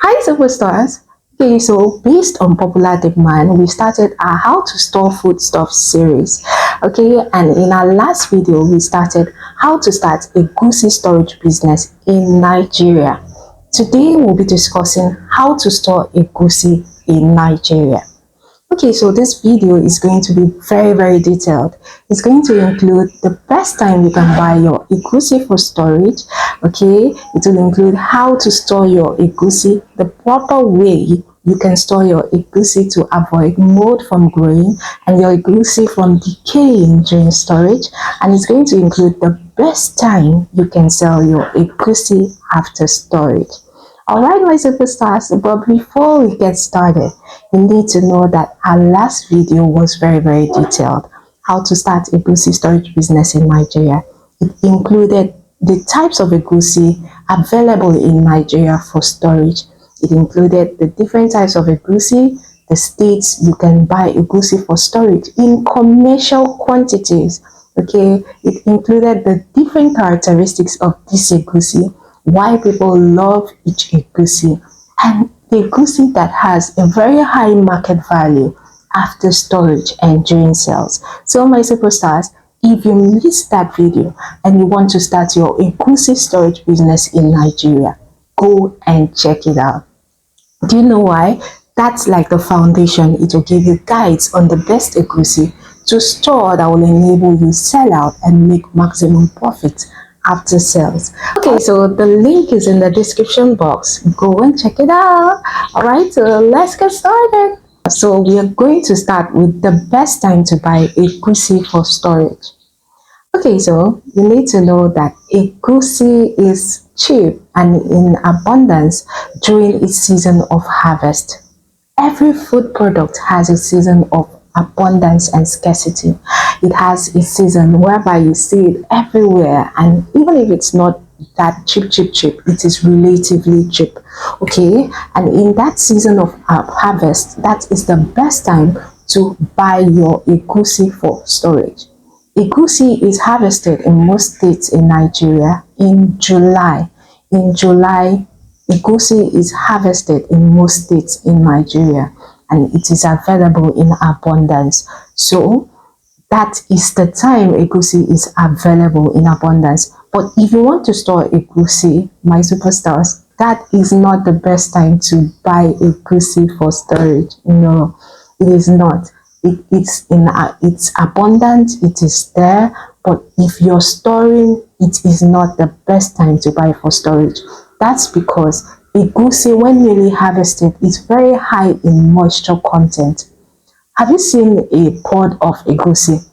Hi superstars. Okay, so based on popular demand, we started our how to store foodstuffs series. Okay, and in our last video, we started how to start a Egusi storage business in Nigeria. Today, we'll be discussing how to store a Egusi in Nigeria. Okay, so this video is going to be very detailed. It's going to include the best time you can buy your egusi for storage. Okay, it will include how to store your egusi, the proper way you can store your egusi to avoid mold from growing and your egusi from decaying during storage. And it's going to include the best time you can sell your egusi after storage. Alright my superstars, but before we get started, you need to know that our last video was very detailed. How to start a Egusi storage business in Nigeria. It included the types of Egusi available in Nigeria for storage. It included the different types of Egusi, the states you can buy Egusi for storage in commercial quantities. Okay, it included the different characteristics of this Egusi, why people love each egusi, and the egusi that has a very high market value after storage and during sales. So my superstars, if you missed that video and you want to start your egusi storage business in Nigeria, go and check it out. Do you know why? That's like the foundation. It will give you guides on the best egusi to store that will enable you sell out and make maximum profit after sales. Okay, so the link is in the description box. Go and check it out. All right, so let's get started. So we are going to start with the best time to buy egusi for storage. Okay, so you need to know that egusi is cheap and in abundance during its season of harvest. Every food product has a season of abundance and scarcity. It has a season whereby you see it everywhere, and even if it's not that cheap, it is relatively cheap. Okay, and in that season of harvest, that is the best time to buy your egusi for storage. Egusi is harvested in most states in Nigeria in July. In July, egusi is harvested in most states in Nigeria and it is available in abundance. So that is the time egusi is available in abundance. But if you want to store egusi, my superstars, that is not the best time to buy egusi for storage. No, it is not. It's in it's abundant, it is there, but if you're storing, it is not the best time to buy for storage. That's because egusi, when newly harvested, is very high in moisture content. Have you seen a pod of egusi?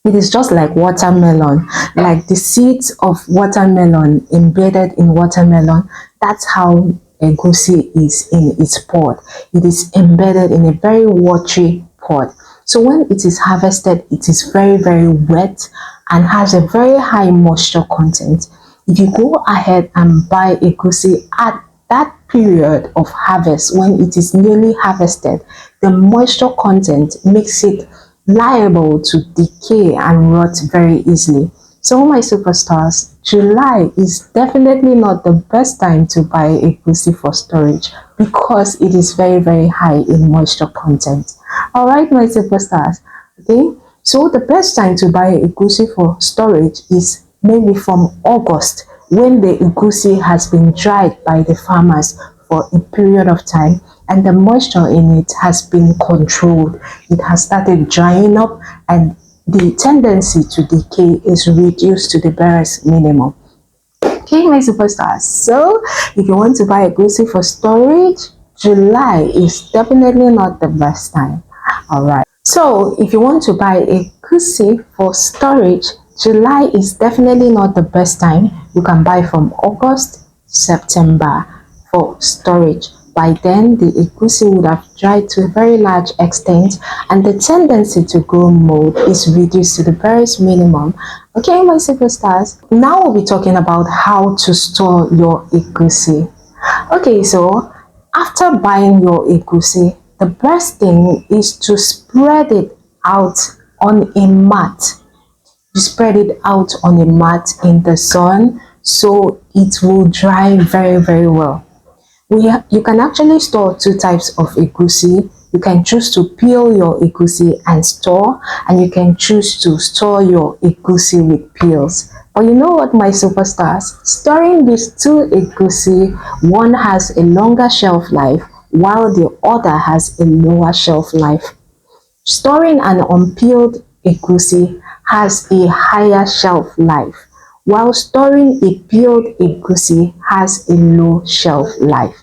It is just like watermelon, like the seeds of watermelon embedded in watermelon. That's how egusi is in its pod. It is embedded in a very watery pod. So when it is harvested, it is very wet and has a very high moisture content. If you go ahead and buy egusi at that period of harvest, when it is newly harvested, the moisture content makes it liable to decay and rot very easily. So my superstars, July is definitely not the best time to buy egusi for storage because it is very high in moisture content. All right, my superstars. Okay, so the best time to buy egusi for storage is maybe from August, when the egusi has been dried by the farmers for a period of time and the moisture in it has been controlled. It has started drying up and the tendency to decay is reduced to the barest minimum. Okay, my superstars, so if you want to buy egusi for storage, July is definitely not the best time. All right, so if you want to buy egusi for storage, July is definitely not the best time. You can buy from August, September for storage. By then, the egusi would have dried to a very large extent and the tendency to grow mold is reduced to the barest minimum. Okay, my superstars, now we'll be talking about how to store your egusi. Okay, so after buying your egusi, the best thing is to spread it out on a mat. You spread it out on a mat in the sun so it will dry very well. You can actually store two types of egusi. You can choose to peel your egusi and store, and you can choose to store your egusi with peels. But you know what, my superstars? Storing these two egusi, one has a longer shelf life while the other has a lower shelf life. Storing an unpeeled egusi has a higher shelf life, while storing a peeled egusi has a low shelf life.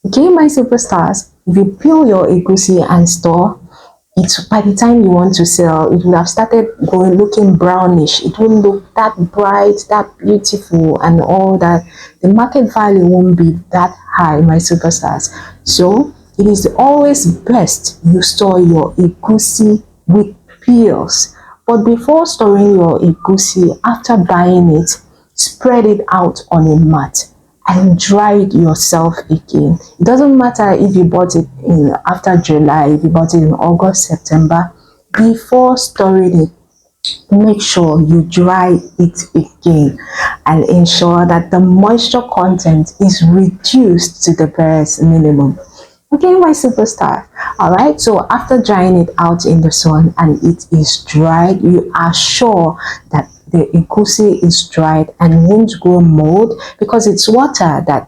Okay, my superstars, if you peel your egusi and store it, by the time you want to sell, it will have started going looking brownish. It won't look that bright, that beautiful, and all that. The market value won't be that high, my superstars. So it is always best you store your egusi with peels. But before storing your egusi, after buying it, spread it out on a mat and dry it yourself again. It doesn't matter if you bought it in after July, if you bought it in August, September. Before storing it, make sure you dry it again and ensure that the moisture content is reduced to the barest minimum. Okay, my superstar. All right, so after drying it out in the sun and it is dried, you are sure that the egusi is dried and won't grow mold, because it's water that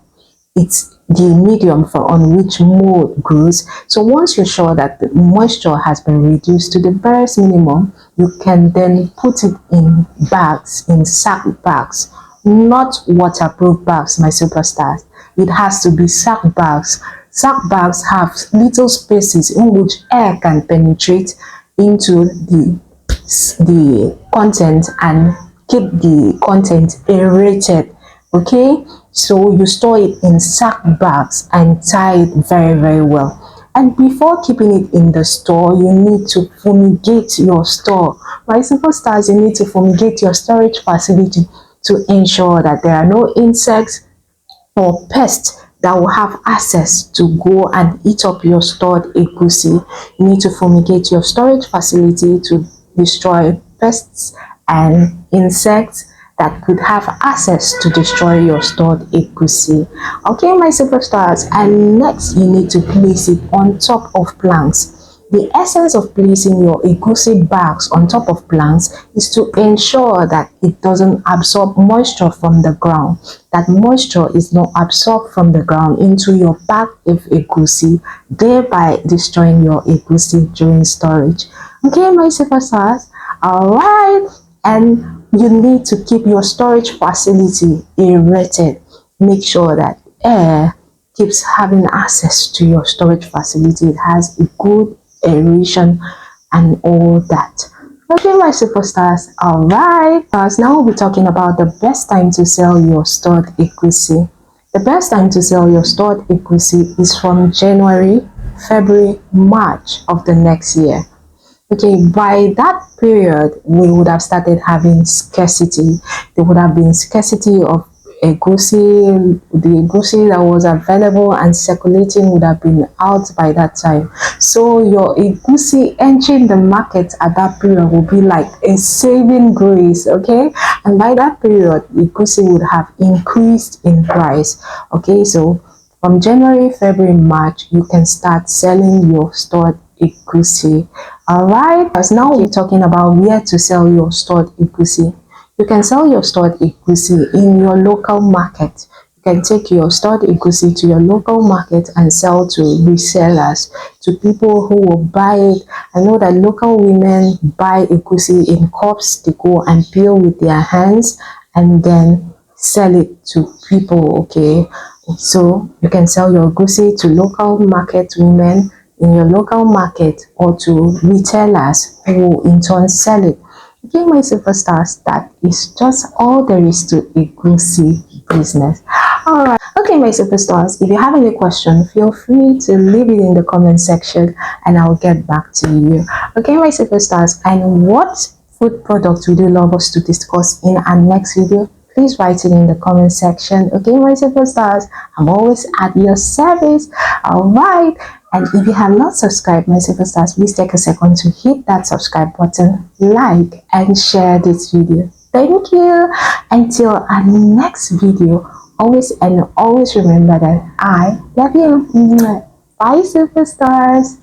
it's the medium for on which mold grows. So once you're sure that the moisture has been reduced to the barest minimum, you can then put it in bags, in sack bags, not waterproof bags, my superstars. It has to be sack bags. Sack bags have little spaces in which air can penetrate into the content and keep the content aerated. Okay, so you store it in sack bags and tie it very well. And before keeping it in the store, you need to fumigate your store. My superstars, you need to fumigate your storage facility to ensure that there are no insects or pests that will have access to go and eat up your stored egusi. You need to fumigate your storage facility to destroy pests and insects that could have access to destroy your stored egusi. Okay, my superstars, and next you need to place it on top of planks. The essence of placing your egusi bags on top of planks is to ensure that it doesn't absorb moisture from the ground. That moisture is not absorbed from the ground into your bag of egusi, thereby destroying your egusi during storage. Okay, my superstars. Alright, and you need to keep your storage facility aerated. Make sure that air keeps having access to your storage facility. It has a good aeration and all that. Okay, my superstars. All right, now we'll be talking about the best time to sell your stored egusi. The best time to sell your stored egusi is from January, February, March of the next year. Okay, by that period, we would have started having scarcity. There would have been scarcity of egusi. The egusi that was available and circulating would have been out by that time. So your egusi entering the market at that period will be like a saving grace, okay? And by that period, egusi would have increased in price. Okay, so from January, February, March, you can start selling your stored egusi. All right, because now we're talking about where to sell your stored egusi. You can sell your stored egusi in your local market. You can take your stored egusi to your local market and sell to resellers, to people who will buy it. I know that local women buy egusi in cups. They go and peel with their hands and then sell it to people. Okay, so you can sell your egusi to local market women in your local market, or to retailers who in turn sell it. Okay, my superstars, that is just all there is to egusi business. All right. Okay, my superstars, if you have any question, feel free to leave it in the comment section and I'll get back to you. Okay, my superstars, and what food products would you love us to discuss in our next video? Please write it in the comment section. Okay, my superstars, I'm always at your service. All right. And if you have not subscribed, my superstars, please take a second to hit that subscribe button, like, and share this video. Thank you. Until our next video Always and always remember that I love you. Bye, superstars.